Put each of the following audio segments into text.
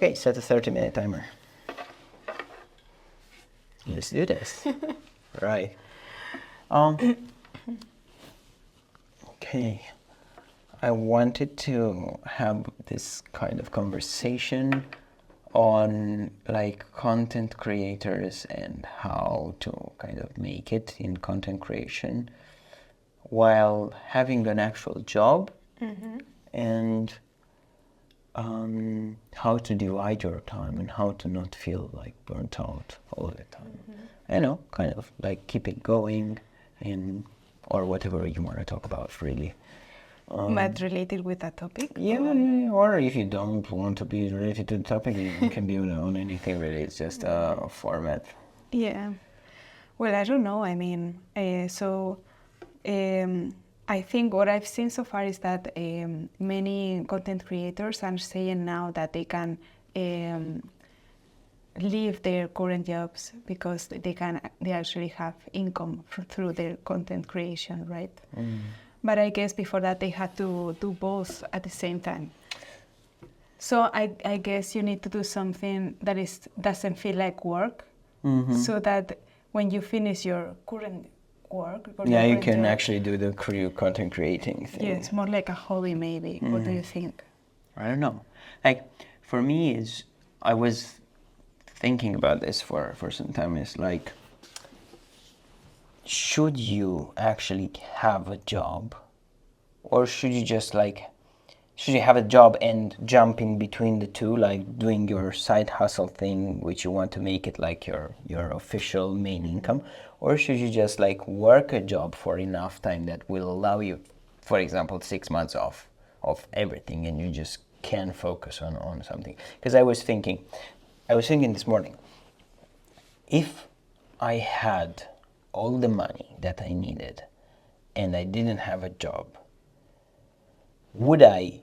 Okay, set a 30-minute timer. Let's do this. Right. Okay. I wanted to have this kind of conversation on like content creators and how to kind of make it in content creation while having an actual job, and how to divide your time and how to not feel like burnt out all the time. You know, kind of like keep it going, and or whatever you want to talk about, really. But related with that topic? Yeah, or if you don't want to be related to the topic, you can be on anything really. It's just a format. Yeah. Well, I don't know. I mean, I think what I've seen so far is that many content creators are saying now that they can leave their current jobs because they actually have income through their content creation, right? But I guess before that they had to do both at the same time. So I guess you need to do something that doesn't feel like work, so that when you finish your current work, Yeah, you can actually do the content creating thing. Yeah, it's more like a hobby, maybe. What do you think? I don't know. Like, for me, I was thinking about this for some time. It's like, should you actually have a job, or should you just should you have a job and jump in between the two, like doing your side hustle thing, which you want to make it like your official main income, or should you just like work a job for enough time that will allow you, for example, 6 months off of everything, and you just can focus on something? Because I was thinking this morning, if I had all the money that I needed and I didn't have a job, would I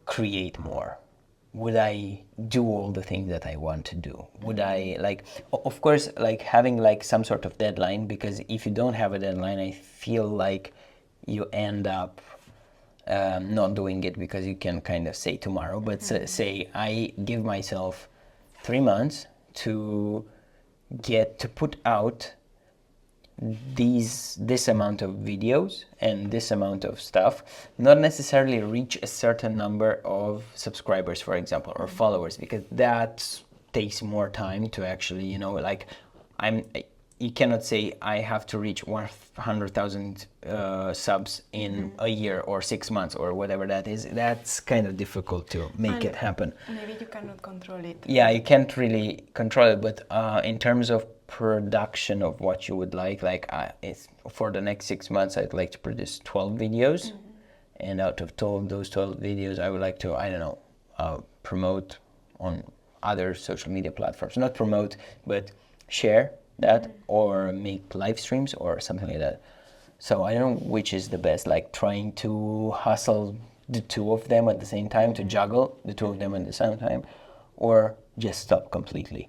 create more? Would I do all the things that I want to do? Would I of course, like having like some sort of deadline, because if you don't have a deadline, I feel like you end up not doing it because you can kind of say tomorrow, but say I give myself 3 months to put out this amount of videos and this amount of stuff, not necessarily reach a certain number of subscribers, for example, or followers, because that takes more time to actually, you cannot say I have to reach 100,000 subs in a year or 6 months or whatever that is. That's kind of difficult to make it happen. Maybe you cannot control it. Yeah, you can't really control it, but in terms of production of what you would it's for the next 6 months, I'd like to produce 12 videos, and out of those 12 videos, I would like to, promote on other social media platforms. Not promote, but share that, or make live streams or something like that. So I don't know which is the best, like trying to hustle the two of them at the same time, to juggle the two of them at the same time, or just stop completely.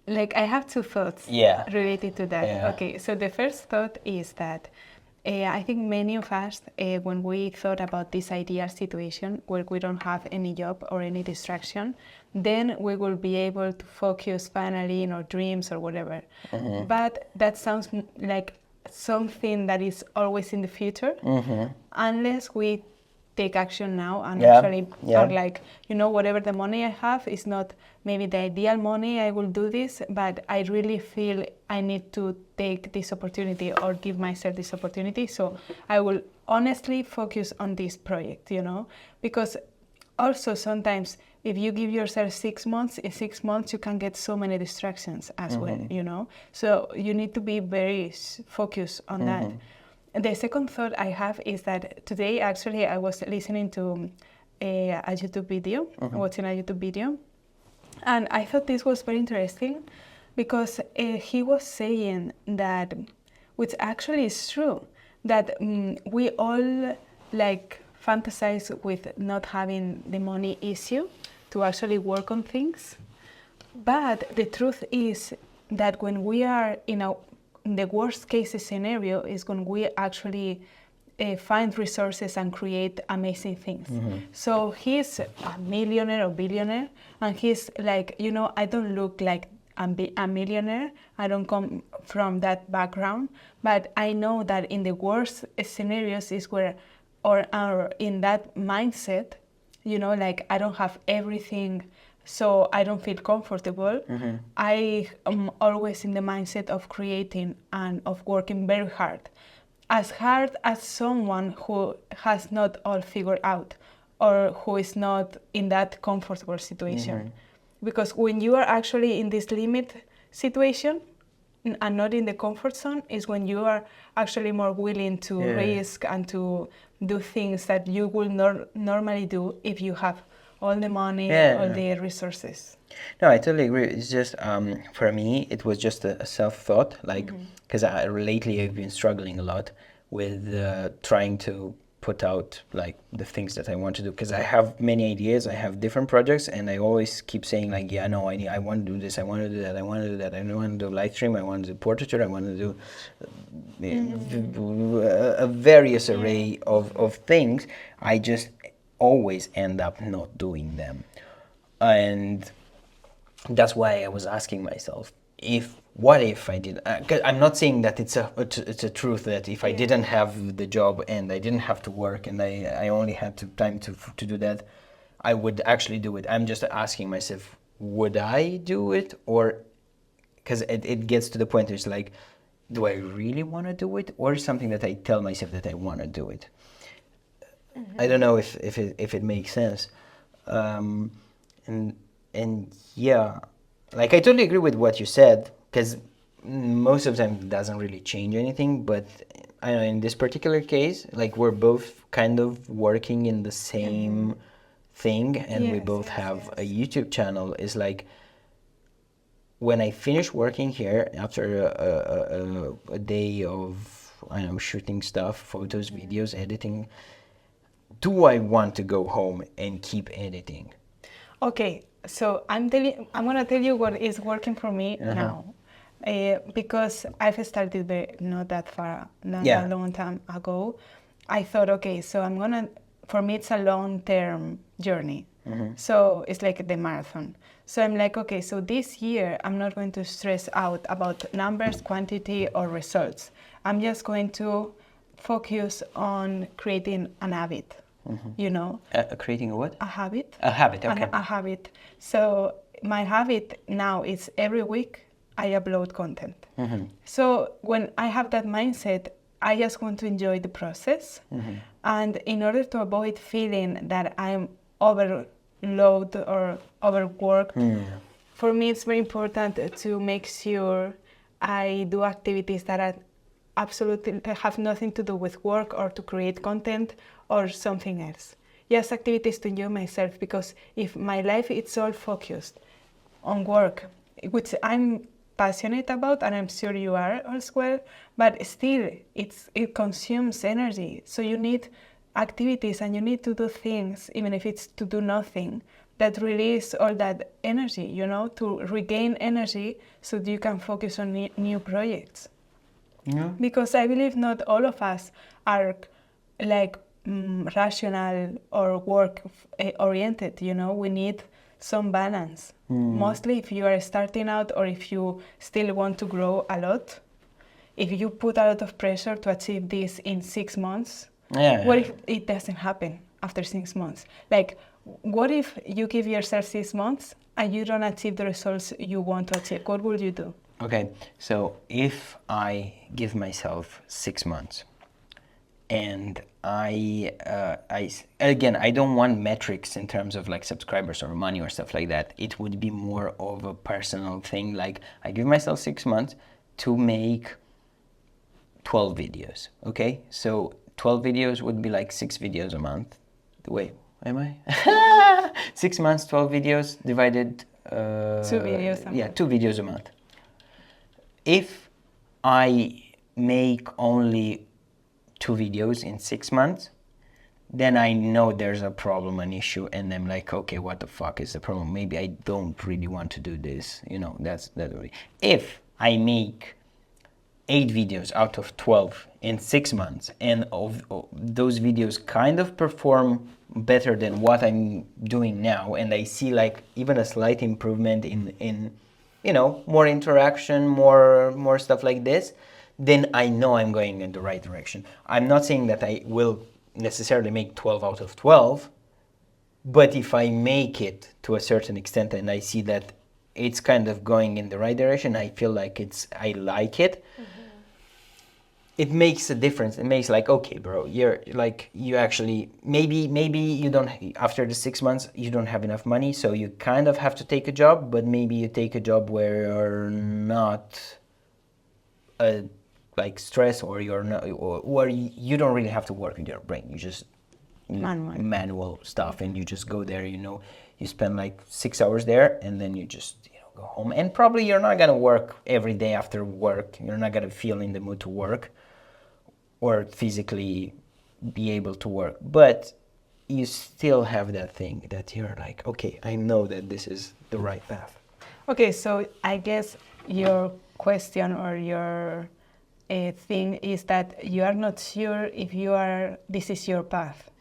Like, I have two thoughts related to that. Yeah. Okay, so the first thought is that I think many of us, when we thought about this ideal situation where we don't have any job or any distraction, then we will be able to focus finally in our dreams or whatever. But that sounds like something that is always in the future, unless we take action now and actually are like, whatever the money I have is not maybe the ideal money, I will do this, but I really feel I need to take this opportunity or give myself this opportunity, so I will honestly focus on this project, because also sometimes if you give yourself 6 months, in 6 months you can get so many distractions as well, so you need to be very focused on that. The second thought I have is that today, actually, I was listening to a YouTube video, watching a YouTube video, and I thought this was very interesting because he was saying that, which actually is true, that we all fantasize with not having the money issue to actually work on things, but the truth is that when we are in the worst case scenario is when we actually find resources and create amazing things. So he's a millionaire or billionaire, and he's like, you know, I don't look like a millionaire. I don't come from that background, but I know that in the worst scenarios is where, or in that mindset, you know, like I don't have everything, so I don't feel comfortable. I am always in the mindset of creating and of working very hard as someone who has not all figured out or who is not in that comfortable situation. Because when you are actually in this limit situation and not in the comfort zone is when you are actually more willing to risk and to do things that you will normally do if you have all the money, all the resources. No, I totally agree. It's just, for me, it was just a self-thought, like, because lately I've been struggling a lot with trying to put out, like, the things that I want to do, because I have many ideas, I have different projects, and I always keep saying, like, yeah, no, I want to do this, I want to do that, I want to do that, I want to do live stream, I want to do portraiture, I want to do a various array of things. I just always end up not doing them. And that's why I was asking myself, what if I did? 'Cause I'm not saying that it's a truth that if I didn't have the job and I didn't have to work and I only had time to do that, I would actually do it. I'm just asking myself, would I do it? Or because it gets to the point where it's like, do I really want to do it, or something that I tell myself that I want to do it? I don't know if it makes sense. And yeah, like I totally agree with what you said, because most of the time it doesn't really change anything, but I know in this particular case, like we're both kind of working in the same thing, and we both have a YouTube channel. Is like when I finish working here after a day of, I don't know, shooting stuff, photos, videos, editing, do I want to go home and keep editing? Okay, so I'm gonna tell you what is working for me now, because I've started not that a long time ago. I thought, okay, so for me it's a long-term journey. So it's like the marathon. So I'm like, okay, so this year I'm not going to stress out about numbers, quantity, or results. I'm just going to focus on creating an habit. You know, creating a what? A habit. A habit, okay. A habit. So my habit now is every week I upload content. So when I have that mindset, I just want to enjoy the process. And in order to avoid feeling that I'm overload or overworked, for me it's very important to make sure I do activities that are absolutely have nothing to do with work or to create content or something else. Just activities to enjoy myself, because if my life is all focused on work, which I'm passionate about, and I'm sure you are as well, but still it consumes energy. So you need activities and you need to do things, even if it's to do nothing, that release all that energy, you know, to regain energy so that you can focus on new projects. Because I believe not all of us are like rational or work oriented, you know. We need some balance. Mostly if you are starting out or if you still want to grow a lot, if you put a lot of pressure to achieve this in 6 months, what if it doesn't happen after 6 months? Like, what if you give yourself 6 months and you don't achieve the results you want to achieve? What would you do? Okay, so if I give myself 6 months, and I don't want metrics in terms of like subscribers or money or stuff like that. It would be more of a personal thing. Like I give myself 6 months to make 12 videos. Okay, so 12 videos would be like 6 videos a month. Wait, am I? 6 months, 12 videos divided. 2 videos a month. Yeah, 2 videos a month. If I make only 2 videos in 6 months, then I know there's a problem, an issue, and I'm like, okay, what the fuck is the problem? Maybe I don't really want to do this, you know. That's really. If I make 8 videos out of 12 in 6 months, and of those videos kind of perform better than what I'm doing now, and I see like even a slight improvement in you know, more interaction, more stuff like this, then I know I'm going in the right direction. I'm not saying that I will necessarily make 12 out of 12, but if I make it to a certain extent and I see that it's kind of going in the right direction, I feel like I like it. It makes a difference. It makes like, okay, bro, you're like, you actually, maybe you don't, after the 6 months, you don't have enough money, so you kind of have to take a job, but maybe you take a job where you're not like stress, or you're not, or you don't really have to work with your brain. You just manual stuff, and you just go there, you know, you spend like 6 hours there, and then you just, you know, go home. And probably you're not gonna work every day after work. You're not gonna feel in the mood to work or physically be able to work, but you still have that thing that you're like, okay, I know that this is the right path. Okay, so I guess your question or your thing is that you are not sure if this is your path.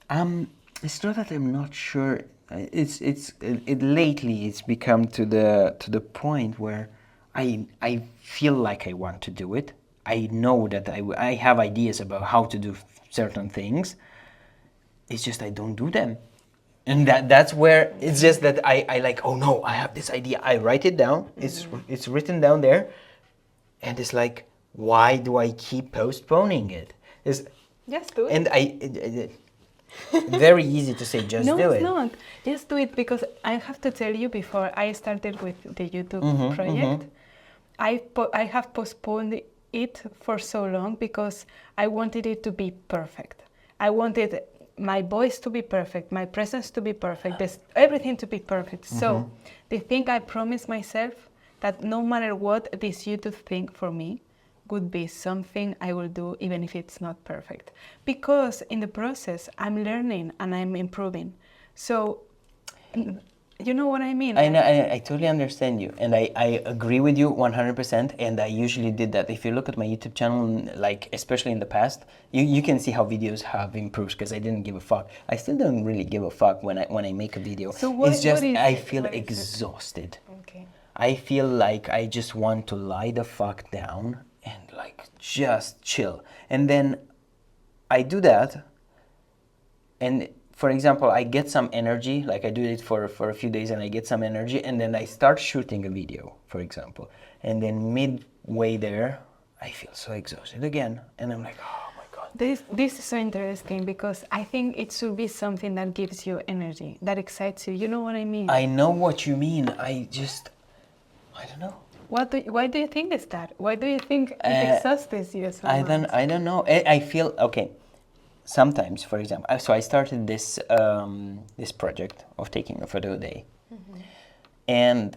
It's not that I'm not sure. Lately it's become to the point where I feel like I want to do it. I know that I have ideas about how to do certain things. It's just I don't do them. And that's where it's just that I like, oh no, I have this idea. I write it down. It's written down there. And it's like, why do I keep postponing it? Just do it. And very easy to say, just do it. No, it's not. Just do it, because I have to tell you, before I started with the YouTube project, I have postponed it for so long because I wanted it to be perfect. I wanted my voice to be perfect, my presence to be perfect, everything to be perfect. So the thing I promised myself, that no matter what, this YouTube thing for me would be something I will do even if it's not perfect. Because in the process, I'm learning and I'm improving. So, you know what I mean? I totally understand you, and I agree with you 100%, and I usually did that. If you look at my YouTube channel, like especially in the past, you can see how videos have improved, because I didn't give a fuck. I still don't really give a fuck when I make a video. So it's just I feel exhausted. Okay. I feel like I just want to lie the fuck down and like just chill. And then I do that, and for example, I get some energy, like I do it for a few days and I get some energy, and then I start shooting a video, for example. And then midway there, I feel so exhausted again. And I'm like, oh my God. This is so interesting, because I think it should be something that gives you energy, that excites you. You know what I mean? I know what you mean. I don't know. Why do you think it's that? Why do you think it exhausts you so much? I don't know. I feel, okay. Sometimes, for example, so I started this this project of taking a photo a day, and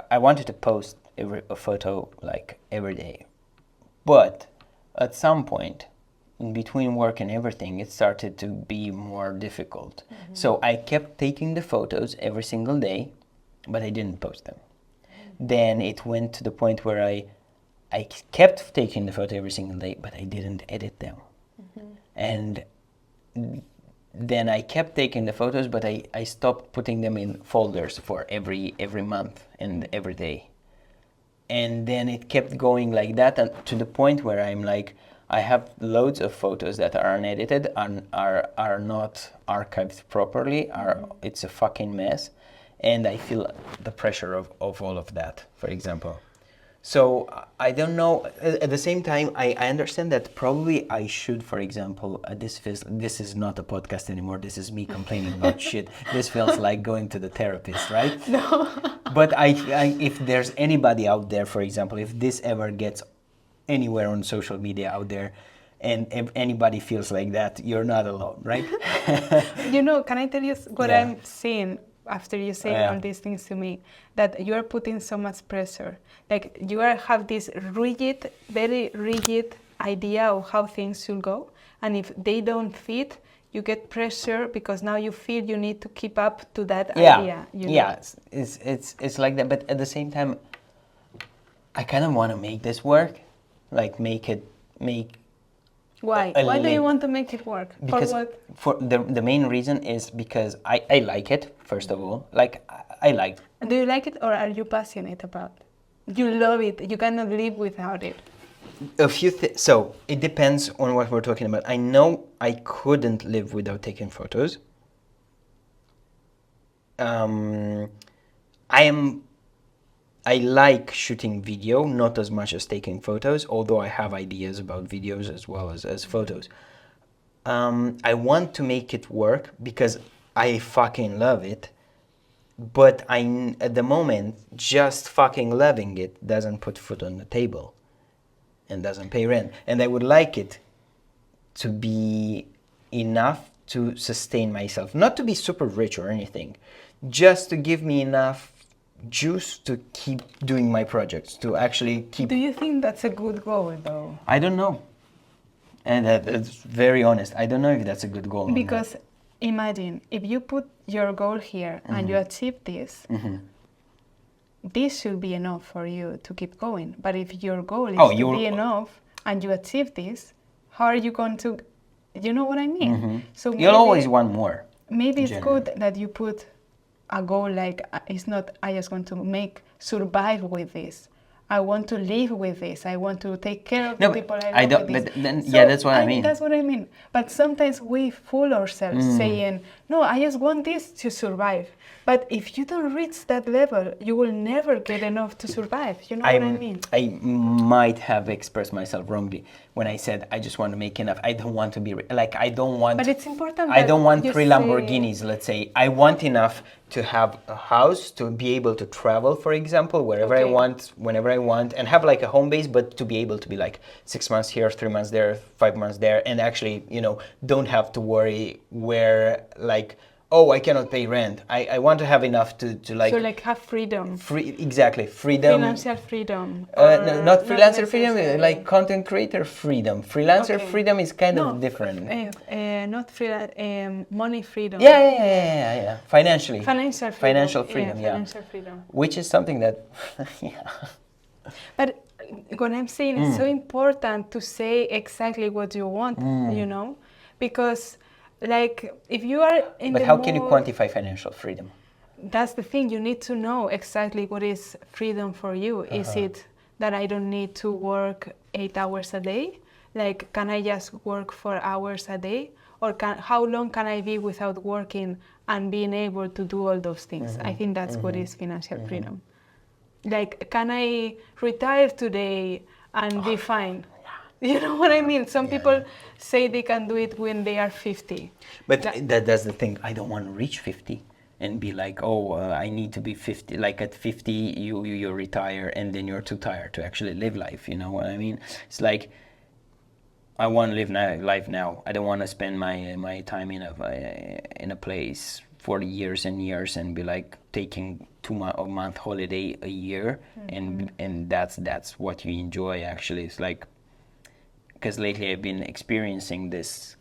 I wanted to post a photo like every day, but at some point, in between work and everything, it started to be more difficult. So I kept taking the photos every single day, but I didn't post them. Then it went to the point where I kept taking the photo every single day, but I didn't edit them. And then I kept taking the photos, but I stopped putting them in folders for every month and every day. And then it kept going like that, and to the point where I'm like, I have loads of photos that are unedited, are not archived properly, it's a fucking mess. And I feel the pressure of all of that, for example. So I don't know. At the same time, I understand that probably I should, for example, this is not a podcast anymore. This is me complaining about shit. This feels like going to the therapist, right? No. But if there's anybody out there, for example, if this ever gets anywhere on social media out there, and if anybody feels like that, you're not alone, right? You know, can I tell you what I'm seeing after you say all these things to me? That you are putting so much pressure. Like you have this rigid, very rigid idea of how things should go, and if they don't fit, you get pressure because now you feel you need to keep up to that idea. You know? Yeah, it's like that. But at the same time, I kind of want to make this work. like make. Why? a Why do li- you want to make it work? Because For what? for the main reason is because I like it, first of all. Like I like. Do you like it or are you passionate about it? You love it. You cannot live without it. So it depends on what we're talking about. I know I couldn't live without taking photos. I like shooting video, not as much as taking photos, although I have ideas about videos as well as photos. I want to make it work because I fucking love it, but at the moment, just fucking loving it doesn't put food on the table and doesn't pay rent. And I would like it to be enough to sustain myself, not to be super rich or anything, just to give me enough juice to keep doing my projects, to actually keep. Do you think that's a good goal, though? I don't know. And that's very honest. I don't know if that's a good goal. Because imagine if you put your goal here and you achieve this, this should be enough for you to keep going. But if your goal is to be enough and you achieve this, how are you going to, you know what I mean? So you'll always want more. Maybe it's good that you put a goal like, it's not, I just want to survive with this. I want to live with this. I want to take care of the people I love with this. But then, so, yeah, that's what I mean. That's what I mean. But sometimes we fool ourselves saying, no, I just want this to survive. But if you don't reach that level, you will never get enough to survive. You know what I mean? I might have expressed myself wrongly when I said I just want to make enough. I don't want to be like, I don't want. But it's important. I don't want 3 Lamborghinis. Let's say I want enough to have a house, to be able to travel, for example, wherever I want, whenever I want, and have like a home base, but to be able to be like 6 months here, 3 months there, 5 months there, and actually, don't have to worry where like, oh, I cannot pay rent. I want to have enough to like. So like have freedom. Exactly, freedom. Financial freedom. No, not freelancer freedom, like content creator freedom. Freelancer freedom is kind of different. Not freelance, money freedom. Yeah. Financial freedom. Financial freedom. Which is something that, But what I'm saying is so important to say exactly what you want, because like if you are in But how can you quantify financial freedom? That's the thing, you need to know exactly what is freedom for you. Is it that I don't need to work 8 hours a day? Like, can I just work 4 hours a day? Or how long can I be without working and being able to do all those things? I think that's what is financial freedom. Like, can I retire today and be fine? You know what I mean? Some people say they can do it when they are 50. But that's the thing. I don't want to reach 50 and be like, I need to be 50. Like at 50, you retire and then you're too tired to actually live life. You know what I mean? It's like, I want to live life now. I don't want to spend my time in a place for years and years and be like taking 2-month holiday a year, and that's what you enjoy. Actually, it's like, because lately I've been experiencing this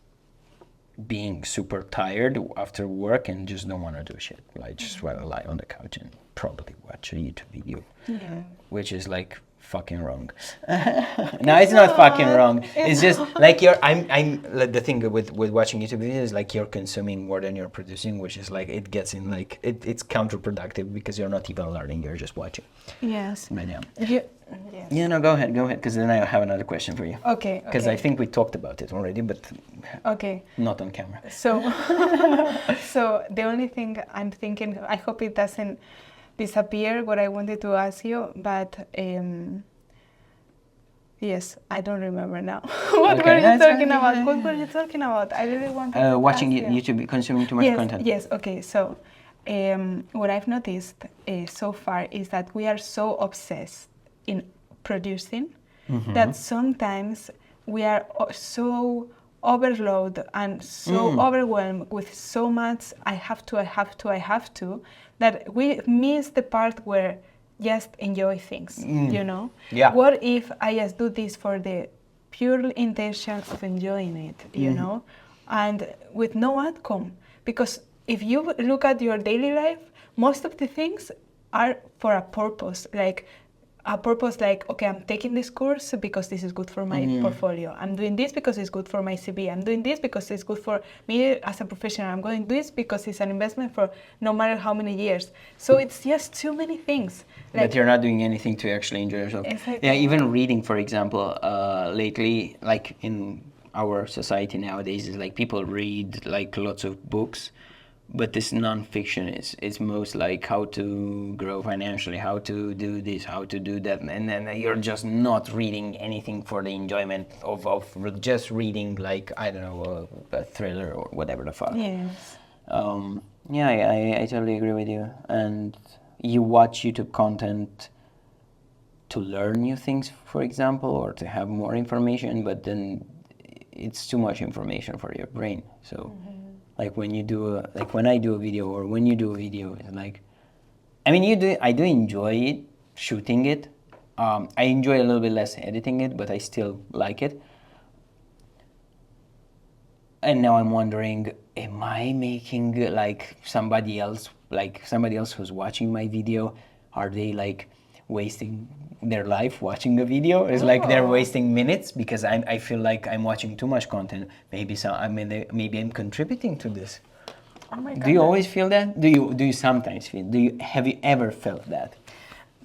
being super tired after work and just don't want to do shit. Like just want to lie on the couch and probably watch a YouTube video, which is like fucking wrong. No, it's not fucking wrong. It's just like I'm like, the thing with watching YouTube videos is like you're consuming more than you're producing, which is like it gets in like it's counterproductive because you're not even learning, you're just watching. Yes. But yeah. Yes. Yeah, no, go ahead, because then I have another question for you. Okay. Because I think we talked about it already, but not on camera. So, so the only thing I'm thinking, I hope it doesn't disappear what I wanted to ask you, but yes, I don't remember now. What were you talking about? What were you talking about? I really want to watching YouTube, consuming too much content. Yes, okay, so what I've noticed so far is that we are so obsessed in producing that sometimes we are so overloaded and so overwhelmed with so much I have to, that we miss the part where just enjoy things, you know? Yeah. What if I just do this for the pure intention of enjoying it, you know? And with no outcome. Because if you look at your daily life, most of the things are for a purpose. Like, a purpose like, okay, I'm taking this course because this is good for my portfolio. I'm doing this because it's good for my CV. I'm doing this because it's good for me as a professional. I'm going to do this because it's an investment for no matter how many years. So it's just too many things. But you're not doing anything to actually enjoy yourself. Exactly. Yeah, even reading, for example, lately, like in our society nowadays, is like people read like lots of books, but this non-fiction is most like how to grow financially, how to do this, how to do that, and then you're just not reading anything for the enjoyment of just reading, like, I don't know, a thriller or whatever the fuck. Yes. Yeah, I totally agree with you. And you watch YouTube content to learn new things, for example, or to have more information, but then it's too much information for your brain. So like when you do like when I do a video, or when you do a video, it's like, I mean, I do enjoy it, shooting it. I enjoy a little bit less editing it, but I still like it. And now I'm wondering, am I making like somebody else who's watching my video, are they like wasting their life watching the video? It's like they're wasting minutes because I feel like I'm watching too much content. Maybe maybe I'm contributing to this. Oh my God. Do you always feel that? Do you sometimes feel? Have you ever felt that?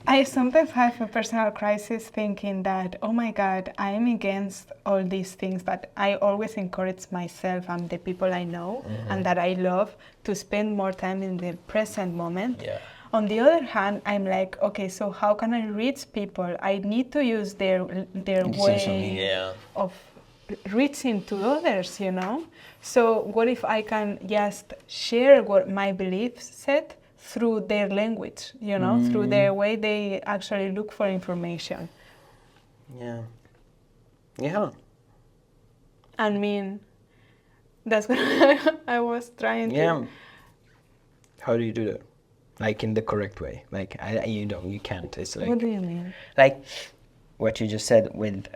I sometimes have a personal crisis thinking that, oh my God, I'm against all these things, but I always encourage myself and the people I know and that I love to spend more time in the present moment. Yeah. On the other hand, I'm like, okay, so how can I reach people? I need to use their way of reaching to others, you know? So what if I can just share what my belief set through their language, you know, through their way they actually look for information. Yeah. Yeah. I mean, that's what I was trying to. Yeah. How do you do that? Like in the correct way? Like you can't. It's like. What do you mean? Like what you just said with.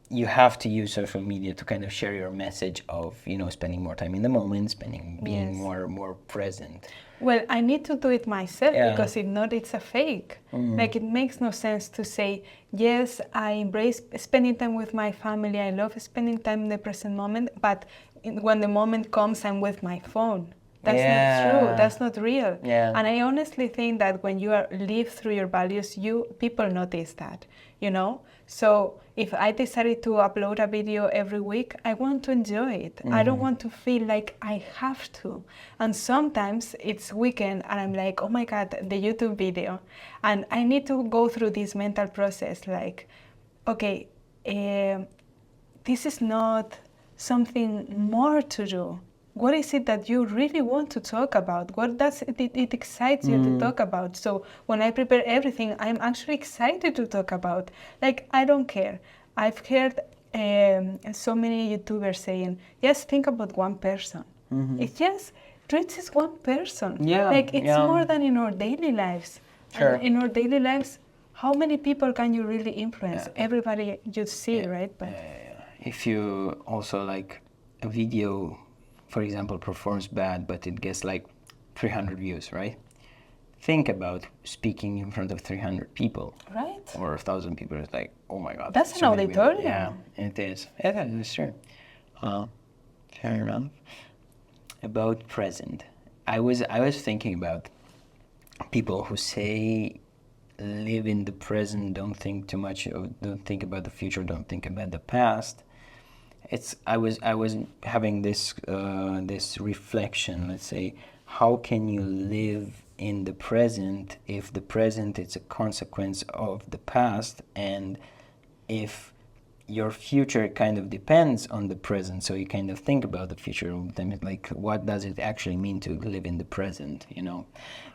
You have to use social media to kind of share your message of, you know, spending more time in the moment, being more present. Well, I need to do it myself because if not, it's a fake. Like, it makes no sense to say, yes, I embrace spending time with my family, I love spending time in the present moment, but when the moment comes, I'm with my phone. That's not true. That's not real. Yeah. And I honestly think that when you live through your values, people notice that, you know? So if I decided to upload a video every week, I want to enjoy it. I don't want to feel like I have to. And sometimes it's weekend and I'm like, oh my God, the YouTube video. And I need to go through this mental process like, okay, this is not something more to do. What is it that you really want to talk about? What does it excites you to talk about? So when I prepare everything, I'm actually excited to talk about. Like, I don't care. I've heard so many YouTubers saying, just think about one person. It's just, reach is one person. Yeah. Like, it's more than in our daily lives. Sure. And in our daily lives, how many people can you really influence? Everybody you see, right? But if you also like a video, for example, performs bad, but it gets like 300 views, right? Think about speaking in front of 300 people. Right. Or 1,000 people. It's like, oh my God. That's so an many people. auditorium. Yeah, it is. Yeah, that is true. Fair enough. About present. I was thinking about people who say live in the present, don't think too much, don't think about the future, don't think about the past. I was having this reflection. Let's say, how can you live in the present if the present is a consequence of the past, and if your future kind of depends on the present, so you kind of think about the future. Then, like, what does it actually mean to live in the present? You know.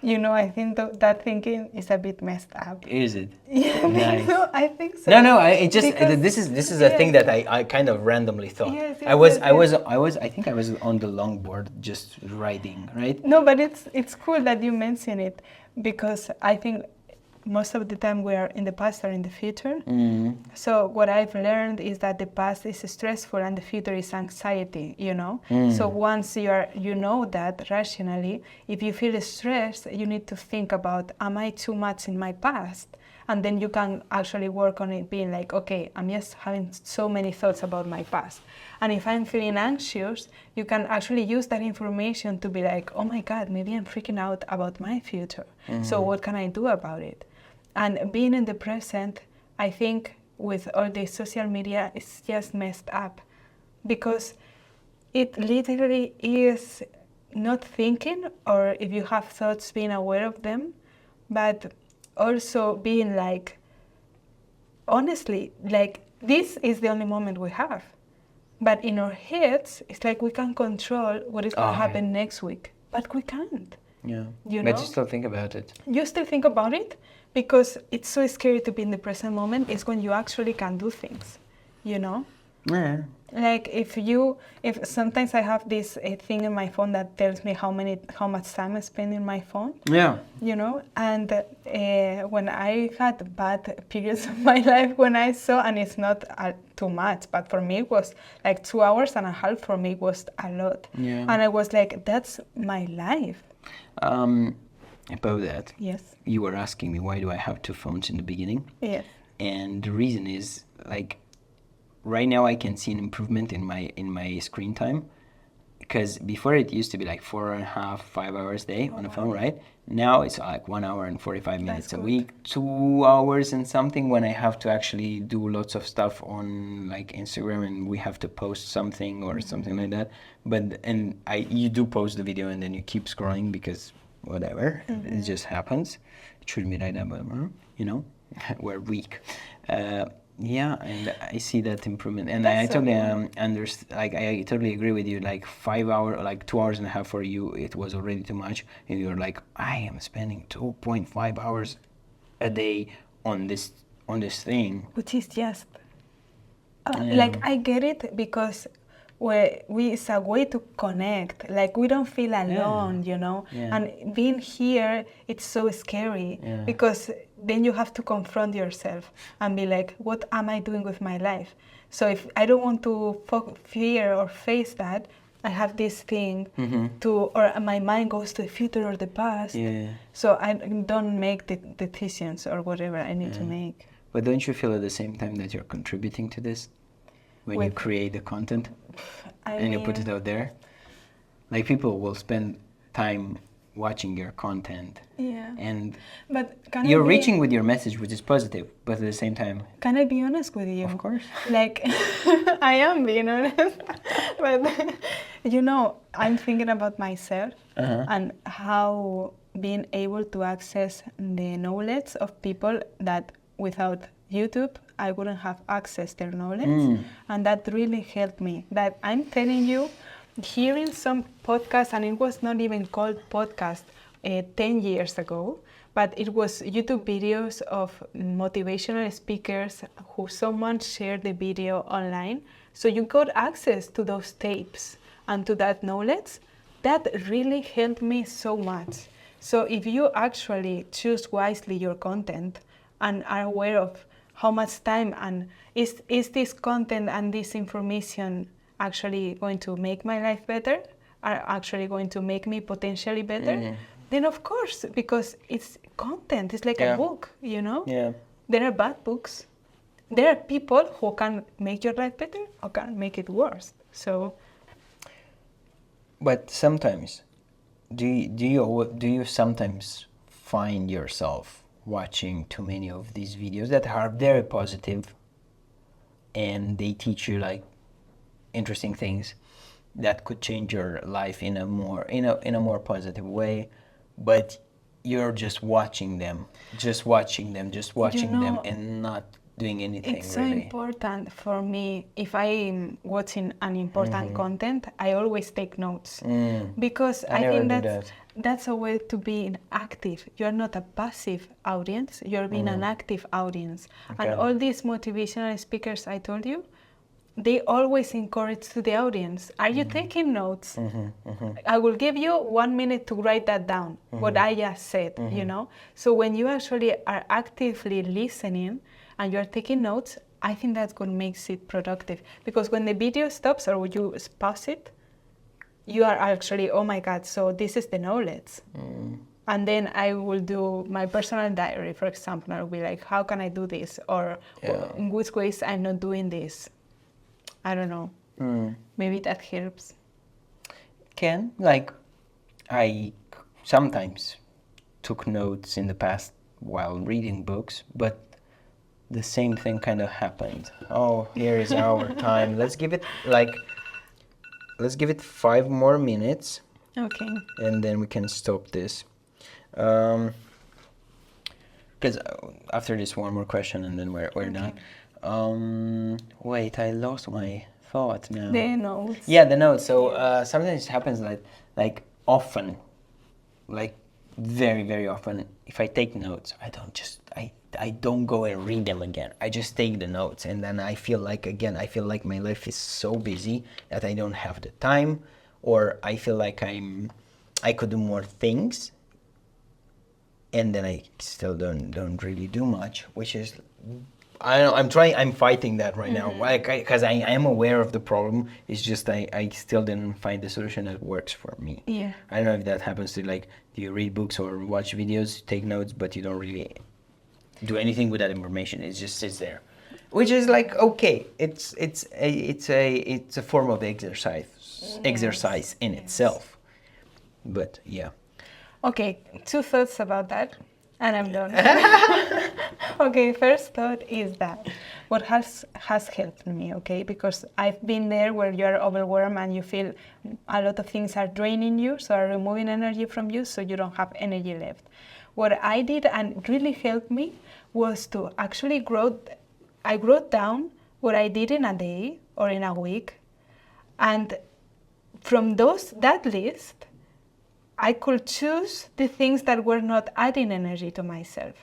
You know, I think that thinking is a bit messed up. Is it? Yeah, Nice. I think so. No, it just Because- this is a thing that I kind of randomly thought. Yes, I think I was on the longboard just riding, right? No, but it's cool that you mention it, because I think most of the time we are in the past or in the future. So what I've learned is that the past is stressful and the future is anxiety, you know. So once you know that rationally, if you feel stressed, you need to think about, am I too much in my past? And then you can actually work on it being like, okay, I'm just having so many thoughts about my past. And if I'm feeling anxious, you can actually use that information to be like, oh my God, maybe I'm freaking out about my future. So what can I do about it? And being in the present, I think with all the social media, it's just messed up. Because it literally is not thinking, or if you have thoughts, being aware of them, but also being like, honestly, like this is the only moment we have. But in our heads, it's like we can control what is going to happen next week, but we can't. Yeah. You know? But you still think about it. You still think about it because it's so scary to be in the present moment. It's when you actually can do things, you know? Yeah. Like if sometimes I have this thing in my phone that tells me how much time I spend in my phone. Yeah. You know, and when I had bad periods of my life, when I saw, and it's not too much, but for me it was like 2.5 hours for me was a lot. Yeah. And I was like, that's my life. About that. Yes. You were asking me why do I have 2 phones in the beginning? Yes. And the reason is like right now I can see an improvement in my screen time, because before it used to be like 4.5, 5 hours a day on a phone, right? Now it's like 1 hour and 45 minutes a week, 2 hours and something when I have to actually do lots of stuff on like Instagram and we have to post something or something like that. But you do post the video and then you keep scrolling because whatever, it just happens. It shouldn't be like that, but you know, we're weak. Yeah, and I see that improvement, and I totally understand. Like I totally agree with you. Like 5 hours, like 2.5 hours for you, it was already too much, and you're like, I am spending 2.5 hours a day on this thing, which is just like I get it because it's a way to connect. Like we don't feel alone, you know. Yeah. And being here, it's so scary because then you have to confront yourself and be like, what am I doing with my life? So if I don't want to fear or face that, I have this thing or my mind goes to the future or the past. Yeah. So I don't make the decisions or whatever I need to make. But don't you feel at the same time that you're contributing to this? When you create the content and you put it out there, like people will spend time watching your content, and but you're reaching with your message, which is positive, but at the same time, can I be honest with you? Of course. Like I am being honest, but you know, I'm thinking about myself and how being able to access the knowledge of people that without YouTube, I wouldn't have access to their knowledge. And that really helped me. That I'm telling you, hearing some podcasts, and it was not even called podcast 10 years ago, but it was YouTube videos of motivational speakers who someone shared the video online. So you got access to those tapes and to that knowledge. That really helped me so much. So if you actually choose wisely your content and are aware of how much time and is this content and this information actually going to make my life better, are actually going to make me potentially better, then of course, because it's content, it's like a book, you know? Yeah. There are bad books. There are people who can make your life better or can make it worse. So. But sometimes, do you sometimes find yourself watching too many of these videos that are very positive and they teach you like interesting things that could change your life in a more positive way, but you're just watching them and not doing anything. It's really. so important for me. If I'm watching an important content, I always take notes because I think that's a way to be active. You're not a passive audience, you're being an active audience. Okay. And all these motivational speakers I told you, they always encourage to the audience, are you taking notes? I will give you 1 minute to write that down, what I just said, you know? So when you actually are actively listening and you're taking notes, I think that's what makes it productive. Because when the video stops or you pause it, you are actually, oh my God, so this is the knowledge. And then I will do my personal diary, for example. I'll be like, how can I do this? Or in which ways I'm not doing this? I don't know. Maybe that helps. Can, like, I sometimes took notes in the past while reading books, but the same thing kind of happened. Oh, here is our time. Let's give it 5 more minutes. Okay. And then we can stop this. Because after this, one more question, and then we're done. Wait, I lost my thought now. The notes. Yeah, the notes. So sometimes it happens like often, like very, very often. If I take notes, I don't go and read them again. I just take the notes, and then I feel like my life is so busy that I don't have the time, or I feel like I could do more things, and then I still don't really do much, which is, I don't know, I'm fighting that right now, because I am aware of the problem. It's just I still didn't find the solution that works for me. Yeah. I don't know if that happens to, like, do you read books or watch videos, take notes, but you don't really do anything with that information. It just sits there, which is like, okay, it's a form of exercise in itself. But yeah. Okay, 2 thoughts about that, and I'm done. Okay, first thought is that what has helped me, okay, because I've been there where you're overwhelmed and you feel a lot of things are draining you, so are removing energy from you, so you don't have energy left. What I did and really helped me was to actually I wrote down what I did in a day or in a week, and from that list, I could choose the things that were not adding energy to myself.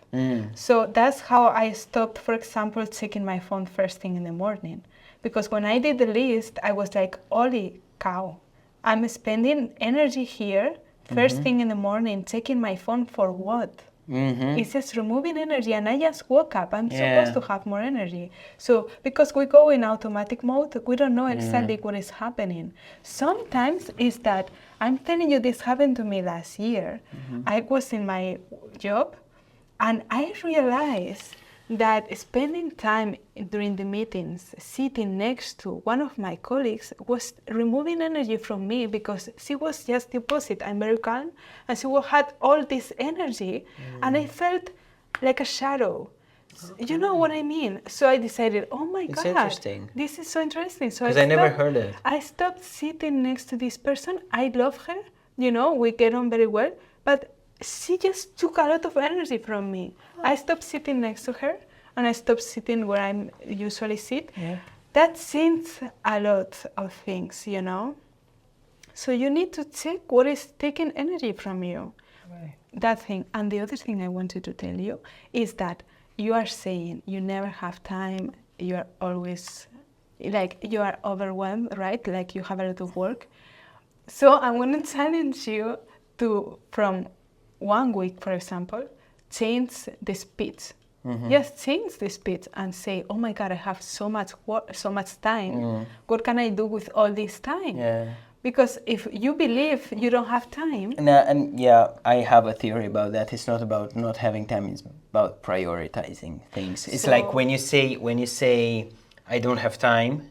So that's how I stopped, for example, checking my phone first thing in the morning. Because when I did the list, I was like, holy cow, I'm spending energy here first thing in the morning, checking my phone for what? It's just removing energy, and I just woke up. I'm supposed to have more energy. So because we go in automatic mode, we don't know exactly what is happening. Sometimes it's that, I'm telling you, this happened to me last year. I was in my job, and I realized that spending time during the meetings sitting next to one of my colleagues was removing energy from me, because she was just the opposite. I'm very calm, and she had all this energy, and I felt like a shadow. You know what I mean? So I decided, oh my God, interesting. This is so interesting. So Because I never heard it. I stopped sitting next to this person. I love her, you know, we get on very well, but she just took a lot of energy from me. I stopped sitting next to her, and I stopped sitting where I usually sit. That changed a lot of things, you know? So you need to check what is taking energy from you. Right. That thing. And the other thing I wanted to tell you is that you are saying you never have time, you are always, like, you are overwhelmed, right? Like you have a lot of work. So I'm going to challenge you to, from 1 week, for example, change the speed. Just change the speed and say, oh my God, I have so much work, so much time. What can I do with all this time? Because if you believe you don't have time. And I have a theory about that. It's not about not having time, it's about prioritizing things. It's like when you say I don't have time,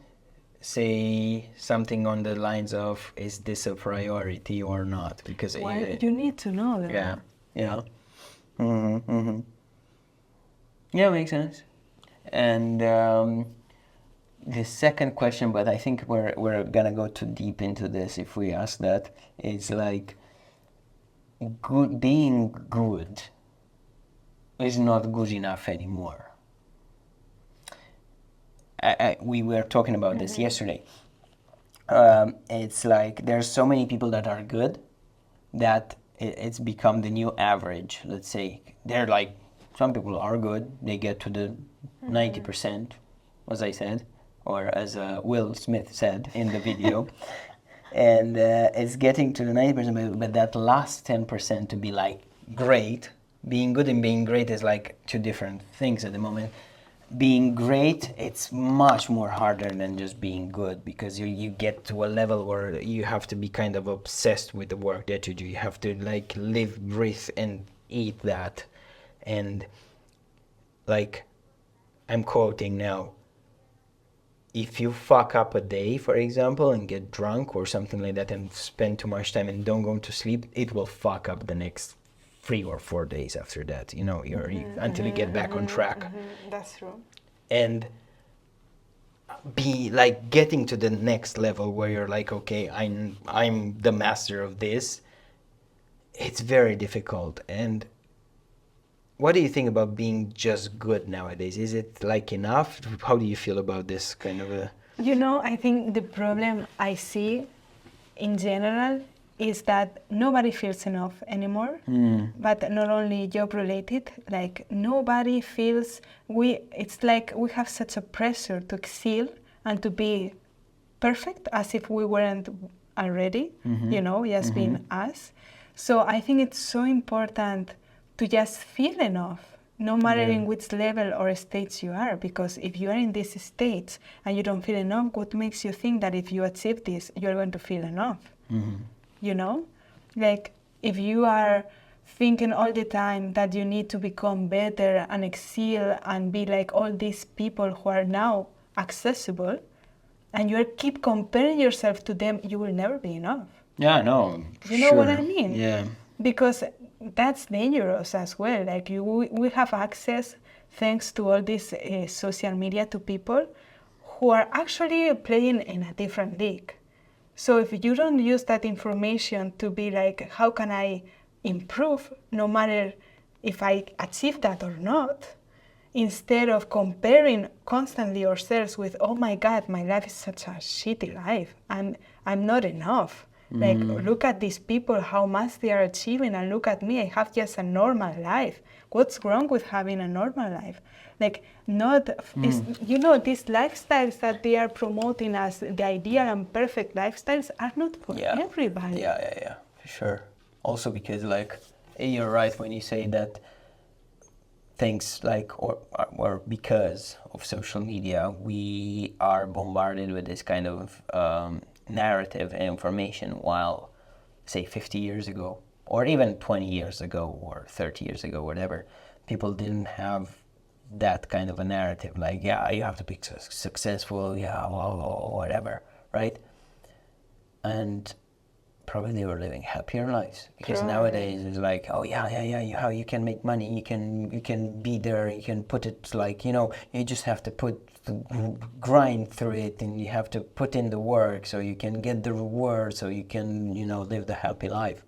say something on the lines of, is this a priority or not? Because you need to know that. Yeah, makes sense. And the second question, but I think we're gonna go too deep into this if we ask that. It's like, being good is not good enough anymore. We were talking about this yesterday. It's like there's so many people that are good that it's become the new average. Let's say they're like, some people are good, they get to the 90%, as I said, or as Will Smith said in the video. And it's getting to the 90%, but that last 10% to be like great, being good and being great is like two different things at the moment. Being great, it's much more harder than just being good, because you get to a level where you have to be kind of obsessed with the work that you do. You have to like live, breathe, and eat that. And like, I'm quoting now, if you fuck up a day, for example, and get drunk or something like that and spend too much time and don't go to sleep, it will fuck up the next 3 or 4 days after that, until you get back on track. That's true. And be like getting to the next level where you're like, okay, I'm the master of this. It's very difficult. And what do you think about being just good nowadays? Is it like enough? How do you feel about this kind of a... I think the problem I see in general is that nobody feels enough anymore. But not only job related, like nobody feels, it's like we have such a pressure to excel and to be perfect as if we weren't already, just being us. So I think it's so important to just feel enough, no matter in which level or stage you are, because if you are in this stage and you don't feel enough, what makes you think that if you achieve this, you're going to feel enough? Like if you are thinking all the time that you need to become better and excel and be like all these people who are now accessible, and you keep comparing yourself to them, you will never be enough. Yeah, no, You know what I mean? Yeah. Because that's dangerous as well. Like we have access, thanks to all this social media, to people who are actually playing in a different league. So if you don't use that information to be like, how can I improve, no matter if I achieve that or not, instead of comparing constantly ourselves with, oh my God, my life is such a shitty life, I'm not enough. Like, look at these people, how much they are achieving, and look at me, I have just a normal life. What's wrong with having a normal life? Like, these lifestyles that they are promoting as the ideal and perfect lifestyles are not for everybody. Yeah, for sure. Also because, like, you're right when you say that things like, or because of social media, we are bombarded with this kind of narrative and information, while say 50 years ago or even 20 years ago or 30 years ago, whatever, people didn't have that kind of a narrative, like, yeah, you have to be successful, whatever, right? And probably they were living happier lives, because nowadays it's like, oh how you can make money, you can be there, you can put it, like, you just have to grind through it, and you have to put in the work so you can get the reward, so you can live the happy life.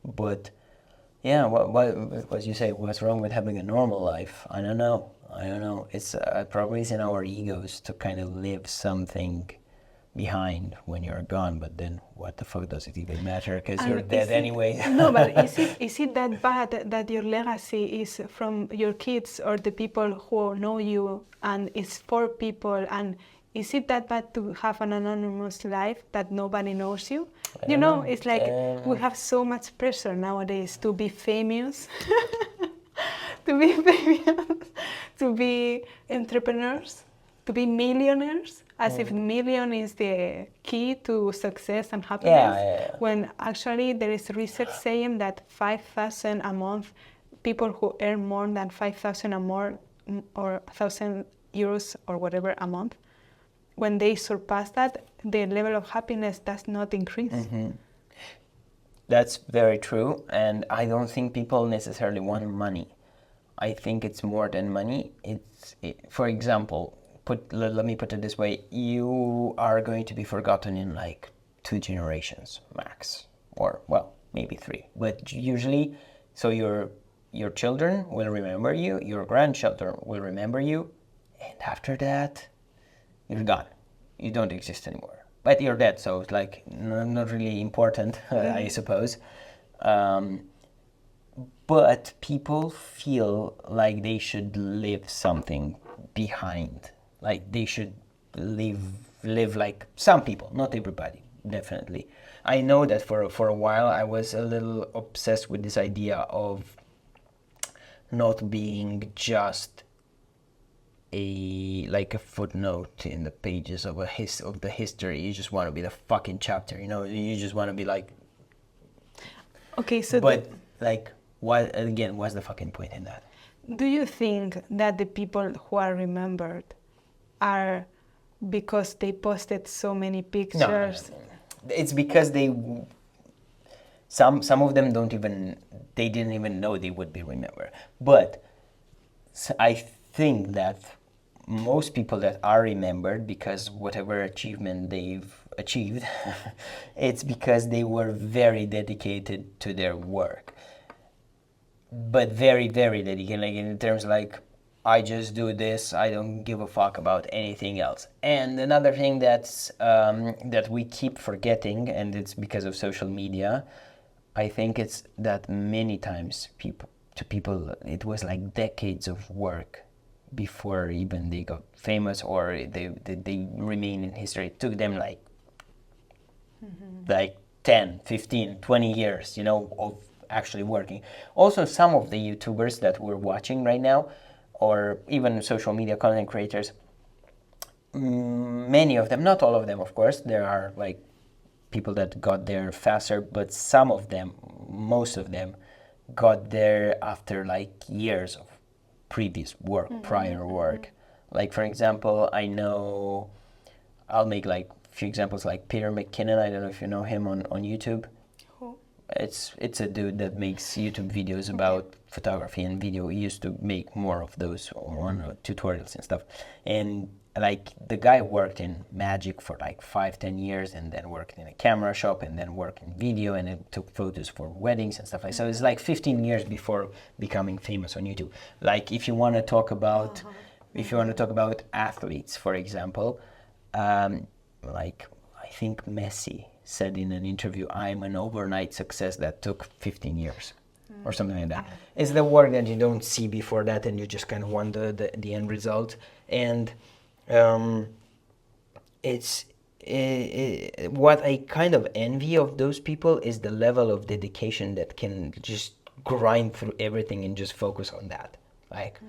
But yeah, what as you say, what's wrong with having a normal life? I don't know. It's probably it's in our egos to kind of live something behind when you're gone, but then what the fuck does it even matter, because you're dead anyway. No, but is it that bad that your legacy is from your kids or the people who know you, and it's for people, and is it that bad to have an anonymous life that nobody knows you? It's like we have so much pressure nowadays to be famous, to be entrepreneurs, to be millionaires, as if million is the key to success and happiness, when actually there is research saying that 5,000 a month, people who earn more than 5,000 or more, or 1,000 euros or whatever a month, when they surpass that, the level of happiness does not increase. That's very true, and I don't think people necessarily want money. I think it's more than money. For example, let me put it this way: you are going to be forgotten in like 2 generations max, or well, maybe 3. But usually, so your children will remember you, your grandchildren will remember you, and after that, you're gone. You don't exist anymore. But you're dead, so it's like not really important, I suppose. But people feel like they should leave something behind. Like they should live like some people, not everybody, definitely. I know that for a while I was a little obsessed with this idea of not being just a footnote in the pages of of the history. You just want to be the fucking chapter, you know. You just want to be like. Okay, so. But like, what again? What's the fucking point in that? Do you think that the people who are remembered are because they posted so many pictures? No. It's because some of them they didn't even know they would be remembered. But I think that most people that are remembered because whatever achievement they've achieved, it's because they were very dedicated to their work. But very, very dedicated, like in terms like, I just do this, I don't give a fuck about anything else. And another thing that we keep forgetting, and it's because of social media, I think it's that many times people it was like decades of work before even they got famous or they remain in history. It took them like 10, 15, 20 years, you know, of actually working. Also, some of the YouTubers that we're watching right now, or even social media content creators, many of them, not all of them, of course, there are like people that got there faster, but some of them, most of them, got there after like years of previous work, prior work. Like, for example, I know, I'll make like a few examples, like Peter McKinnon. I don't know if you know him on YouTube. It's a dude that makes YouTube videos about photography and video. He used to make more of those on tutorials and stuff. And like the guy worked in magic for like 5-10 years, and then worked in a camera shop, and then worked in video, and then took photos for weddings and stuff like that. So it's like 15 years before becoming famous on YouTube. Like if you want to talk about athletes, for example, like I think Messi said in an interview, I'm an overnight success that took 15 years or something like that. It's the work that you don't see before that, and you just kind of wonder the end result. And what I kind of envy of those people is the level of dedication that can just grind through everything and just focus on that. Like,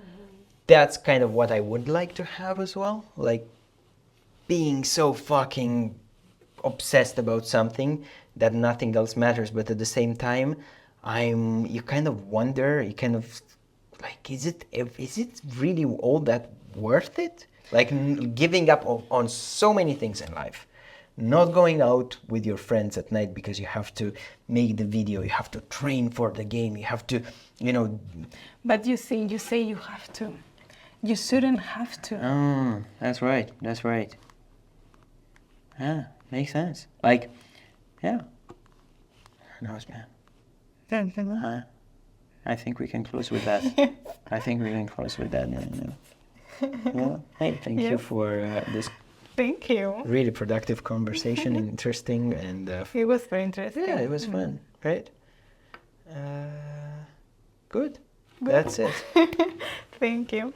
that's kind of what I would like to have as well. Like, being so fucking obsessed about something that nothing else matters, but at the same time, you kind of wonder, you kind of like, is it really all that worth it? Like giving up on so many things in life, not going out with your friends at night because you have to make the video, you have to train for the game, you have to, you know. But you say you have to. You shouldn't have to. Oh, that's right. Yeah, makes sense. Like, yeah. Who knows, man? I think we can close with that. Yeah. Hey, thank you for this. Thank you. Really productive conversation, interesting, and it was very interesting. Yeah, it was fun, right? Good. That's it. Thank you.